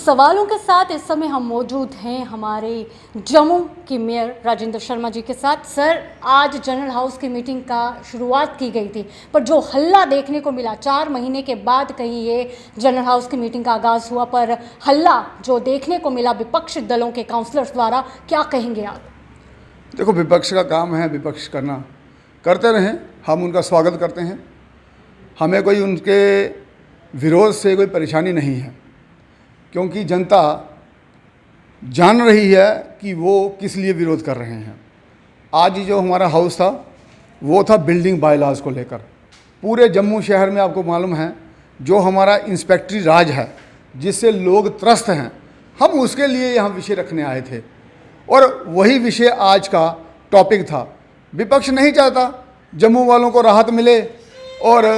सवालों के साथ इस समय हम मौजूद हैं हमारे जम्मू की मेयर राजेंद्र शर्मा जी के साथ। सर, आज जनरल हाउस की मीटिंग का शुरुआत की गई थी, पर जो हल्ला देखने को मिला 4 महीने के बाद कहीं ये जनरल हाउस की मीटिंग का आगाज़ हुआ, पर हल्ला जो देखने को मिला विपक्ष दलों के काउंसलर्स द्वारा, क्या कहेंगे आप? देखो, विपक्ष का काम है विपक्ष करना, करते रहें, हम उनका स्वागत करते हैं। हमें कोई उनके विरोध से कोई परेशानी नहीं है, क्योंकि जनता जान रही है कि वो किस लिए विरोध कर रहे हैं। आज जो हमारा हाउस था वो था बिल्डिंग बायलॉज को लेकर। पूरे जम्मू शहर में आपको मालूम है जो हमारा इंस्पेक्टरी राज है जिससे लोग त्रस्त हैं, हम उसके लिए यहाँ विषय रखने आए थे और वही विषय आज का टॉपिक था। विपक्ष नहीं चाहता जम्मू वालों को राहत मिले और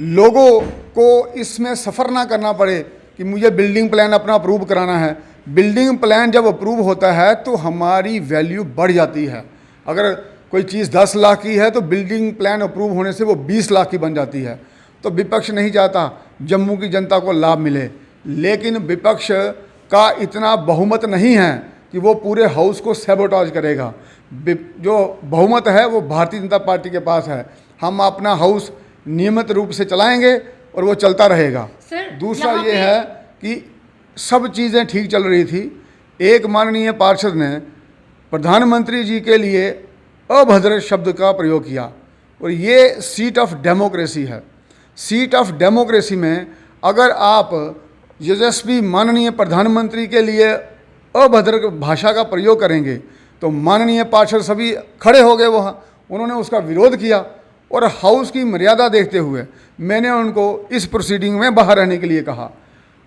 लोगों को इसमें सफ़र ना करना पड़े कि मुझे बिल्डिंग प्लान अपना अप्रूव कराना है। बिल्डिंग प्लान जब अप्रूव होता है तो हमारी वैल्यू बढ़ जाती है। अगर कोई चीज़ 10 लाख की है तो बिल्डिंग प्लान अप्रूव होने से वो 20 लाख की बन जाती है। तो विपक्ष नहीं चाहता जम्मू की जनता को लाभ मिले, लेकिन विपक्ष का इतना बहुमत नहीं है कि वो पूरे हाउस को सैबोटाज करेगा। जो बहुमत है वो भारतीय जनता पार्टी के पास है। हम अपना हाउस नियमित रूप से चलाएंगे और वो चलता रहेगा। दूसरा ये है कि सब चीज़ें ठीक चल रही थी। एक माननीय पार्षद ने प्रधानमंत्री जी के लिए अभद्र शब्द का प्रयोग किया और ये सीट ऑफ डेमोक्रेसी है। सीट ऑफ डेमोक्रेसी में अगर आप यशस्वी माननीय प्रधानमंत्री के लिए अभद्र भाषा का प्रयोग करेंगे तो माननीय पार्षद सभी खड़े हो गए वहाँ, उन्होंने उसका विरोध किया और हाउस की मर्यादा देखते हुए मैंने उनको इस प्रोसीडिंग में बाहर रहने के लिए कहा।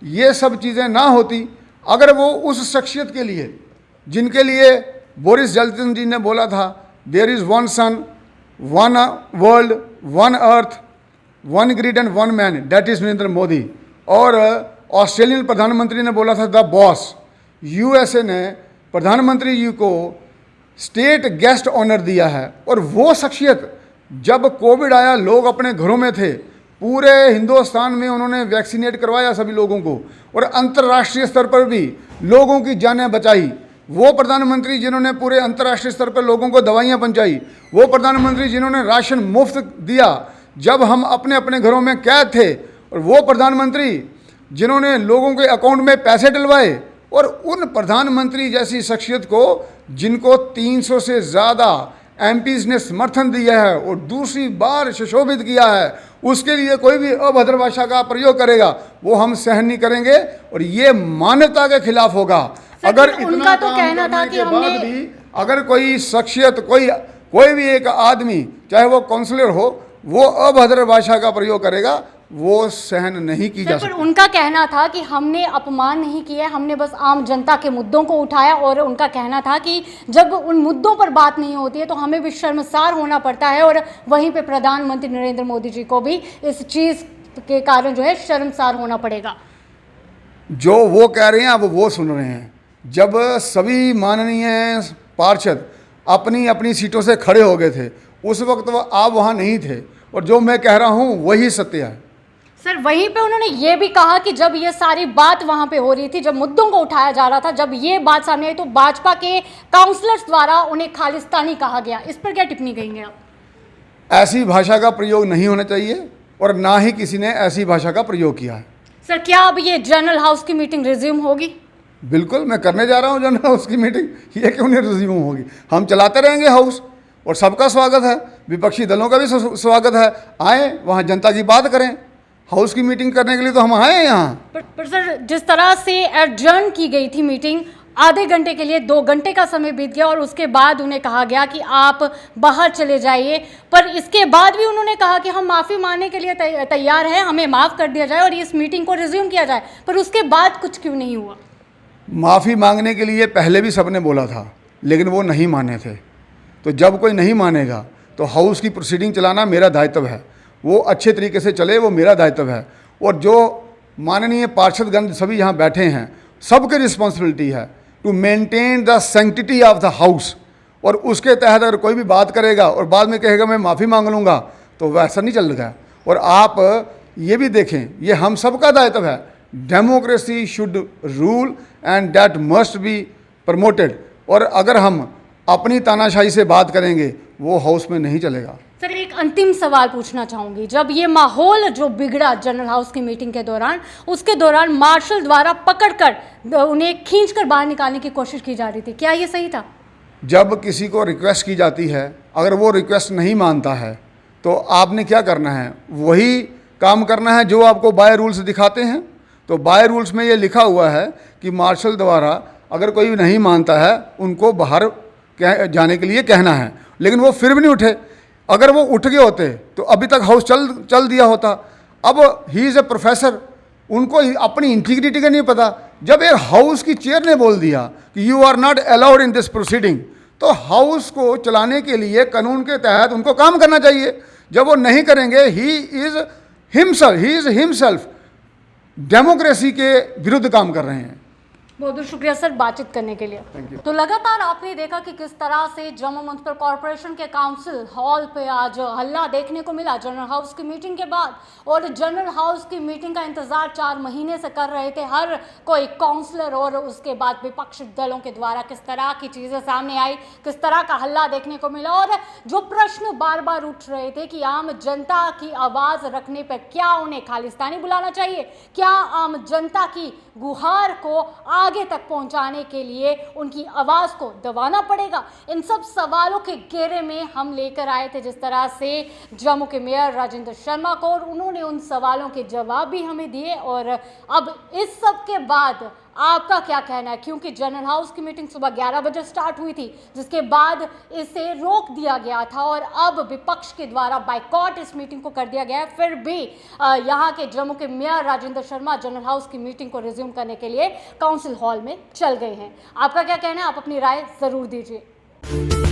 ये सब चीज़ें ना होती अगर वो उस शख्सियत के लिए जिनके लिए बोरिस जॉनसन जी ने बोला था there is one sun, one world, one earth, one grid and one man, that is Narendra Modi, और ऑस्ट्रेलियन प्रधानमंत्री ने बोला था द बॉस। यूएसए ने प्रधानमंत्री जी को स्टेट गेस्ट ऑनर दिया है और वो शख्सियत जब कोविड आया लोग अपने घरों में थे, पूरे हिंदुस्तान में उन्होंने वैक्सीनेट करवाया सभी लोगों को और अंतर्राष्ट्रीय स्तर पर भी लोगों की जानें बचाई। वो प्रधानमंत्री जिन्होंने पूरे अंतर्राष्ट्रीय स्तर पर लोगों को दवाइयाँ पहुँचाई, वो प्रधानमंत्री जिन्होंने राशन मुफ्त दिया जब हम अपने अपने घरों में कैद थे, और वो प्रधानमंत्री जिन्होंने लोगों के अकाउंट में पैसे डलवाए, और उन प्रधानमंत्री जैसी शख्सियत को जिनको 300 से ज़्यादा एमपीज ने समर्थन दिया है और दूसरी बार सुशोभित किया है, उसके लिए कोई भी अभद्र भाषा का प्रयोग करेगा वो हम सहन नहीं करेंगे और ये मानवता के खिलाफ होगा। अगर उनका तो कहना था कि हमने भी अगर कोई शख्सियत कोई भी एक आदमी चाहे वो काउंसलर हो वो अभद्र भाषा का प्रयोग करेगा वो सहन नहीं की जा सकती। पर उनका कहना था कि हमने अपमान नहीं किया, हमने बस आम जनता के मुद्दों को उठाया, और उनका कहना था कि जब उन मुद्दों पर बात नहीं होती है तो हमें भी शर्मसार होना पड़ता है, और वहीं पे प्रधानमंत्री नरेंद्र मोदी जी को भी इस चीज़ के कारण जो है शर्मसार होना पड़ेगा। जो वो कह रहे हैं अब वो सुन रहे हैं। जब सभी माननीय पार्षद अपनी अपनी सीटों से खड़े हो गए थे उस वक्त आप वहाँ नहीं थे, और जो मैं कह रहा हूँ वही सत्य है। सर, वहीं पे उन्होंने ये भी कहा कि जब ये सारी बात वहाँ पे हो रही थी, जब मुद्दों को उठाया जा रहा था, जब ये बात सामने आई तो भाजपा के काउंसलर्स द्वारा उन्हें खालिस्तानी कहा गया। इस पर क्या टिप्पणी कहेंगे आप? ऐसी भाषा का प्रयोग नहीं होना चाहिए और ना ही किसी ने ऐसी भाषा का प्रयोग किया है। सर, क्या अब ये जनरल हाउस की मीटिंग रिज्यूम होगी? बिल्कुल, मैं करने जा रहा हूँ जनरल हाउस की मीटिंग, ये क्यों नहीं रिज्यूम होगी। हम चलाते रहेंगे हाउस और सबका स्वागत है, विपक्षी दलों का भी स्वागत है। आए वहाँ जनता की बात करें, हाउस की मीटिंग करने के लिए तो हम आए यहाँ। पर सर, जिस तरह से एडजर्न की गई थी मीटिंग, आधे घंटे के लिए 2 घंटे का समय बीत गया और उसके बाद उन्हें कहा गया कि आप बाहर चले जाइए, पर इसके बाद भी उन्होंने कहा कि हम माफ़ी मांगने के लिए तैयार हैं, हमें माफ़ कर दिया जाए और इस मीटिंग को रिज्यूम किया जाए, पर उसके बाद कुछ क्यों नहीं हुआ? माफ़ी मांगने के लिए पहले भी सबने बोला था लेकिन वो नहीं माने थे। तो जब कोई नहीं मानेगा तो हाउस की प्रोसीडिंग चलाना मेरा दायित्व है, वो अच्छे तरीके से चले वो मेरा दायित्व है। और जो माननीय पार्षदगण सभी यहाँ बैठे हैं सबकी रिस्पॉन्सिबिलिटी है to maintain the sanctity of the house, और उसके तहत अगर कोई भी बात करेगा और बाद में कहेगा मैं माफ़ी मांग लूँगा तो वैसा नहीं चल रहा है। और आप ये भी देखें, ये हम सबका दायित्व है democracy should rule and that must be promoted. और अगर हम अपनी तानाशाही से बात करेंगे वो हाउस में नहीं चलेगा। सर एक अंतिम सवाल पूछना चाहूंगी, जब ये माहौल जो बिगड़ा जनरल हाउस की मीटिंग के दौरान, उसके दौरान मार्शल द्वारा पकड़कर उन्हें खींचकर बाहर निकालने की कोशिश की जा रही थी, क्या ये सही था? जब किसी को रिक्वेस्ट की जाती है, अगर वो रिक्वेस्ट नहीं मानता है तो आपने क्या करना है, वही काम करना है जो आपको बाय रूल्स दिखाते हैं। तो बाय रूल्स में ये लिखा हुआ है कि मार्शल द्वारा अगर कोई नहीं मानता है उनको बाहर जाने के लिए कहना है, लेकिन वो फिर भी नहीं उठे। अगर वो उठ गए होते तो अभी तक हाउस चल दिया होता। अब ही इज़ ए प्रोफेसर, उनको अपनी इंटीग्रिटी का नहीं पता। जब एक हाउस की चेयर ने बोल दिया कि you are not allowed in this proceeding, तो हाउस को चलाने के लिए कानून के तहत उनको काम करना चाहिए। जब वो नहीं करेंगे, ही इज़ हिमसेल्फ डेमोक्रेसी के विरुद्ध काम कर रहे हैं। बहुत बहुत शुक्रिया सर बातचीत करने के लिए। तो लगातार आपने देखा कि किस तरह से जम्मू म्युनिसिपल कॉरपोरेशन के काउंसिल हॉल पे आज हल्ला देखने को मिला जनरल हाउस की मीटिंग के बाद। और जनरल हाउस की मीटिंग का इंतजार 4 महीने से कर रहे थे हर कोई काउंसलर, और उसके बाद विपक्षी दलों के द्वारा किस तरह की चीज़ें सामने आई, किस तरह का हल्ला देखने को मिला। और जो प्रश्न बार बार उठ रहे थे कि आम जनता की आवाज़ रखने पर क्या उन्हें खालिस्तानी बुलाना चाहिए, क्या आम जनता की गुहार को आगे तक पहुंचाने के लिए उनकी आवाज़ को दबाना पड़ेगा, इन सब सवालों के घेरे में हम लेकर आए थे जिस तरह से जम्मू के मेयर राजेंद्र शर्मा को, और उन्होंने उन सवालों के जवाब भी हमें दिए। और अब इस सब के बाद आपका क्या कहना है, क्योंकि जनरल हाउस की मीटिंग सुबह 11 बजे स्टार्ट हुई थी, जिसके बाद इसे रोक दिया गया था और अब विपक्ष के द्वारा बाइकॉट इस मीटिंग को कर दिया गया है। फिर भी यहाँ के जम्मू के mayor Rajendra Sharma general house की मीटिंग को रिज्यूम करने के लिए काउंसिल हॉल में चल गए हैं। आपका क्या कहना है, आप अपनी राय ज़रूर दीजिए।